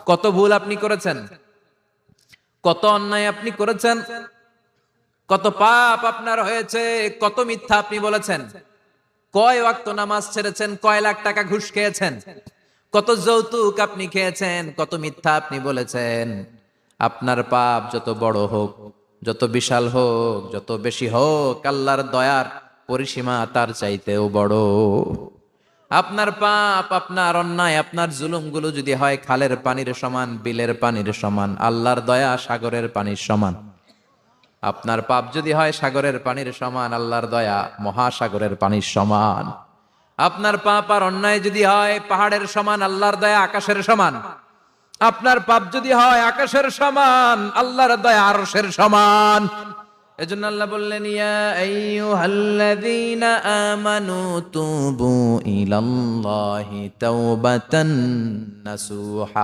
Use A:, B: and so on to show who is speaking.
A: কত ভুল আপনি করেছেন, কত অন্যায় আপনি করেছেন, কত পাপ আপনার হয়েছে, কত মিথ্যা আপনি বলেছেন, কয় ওয়াক্ত নামাজ ছেড়েছেন, কয় লাখ টাকা ঘুষ খেয়েছেন, কত যৌতুক আপনি খেয়েছেন, কত মিথ্যা আপনি বলেছেন। আপনার পাপ যত বড় হোক, যত বিশাল হোক, যত বেশি হোক, আল্লাহর দয়ার পরিসীমা তার চাইতেও বড়। আপনার পাপ, আপনার অন্যায়, আপনার জুলুমগুলো যদি হয় খালের পানির সমান, বিলের পানির সমান, আল্লাহর দয়া সাগরের পানির সমান। আপনার পাপ যদি হয় সাগরের পানির সমান, আল্লাহর দয়া মহাসাগরের পানির সমান। আপনার পাপ আর অন্যায় যদি হয় পাহাড়ের সমান, আল্লাহর দয়া আকাশের সমান। আপনার পাপ যদি হয় আকাশের সমান, আল্লাহর দয়া আরশের সমান। এজন্য আল্লাহ বললেন, ইয়া আইয়ুহাল্লাযীনা আমানু তুবু ইলাল্লাহি তাওবাতান নাসুহা।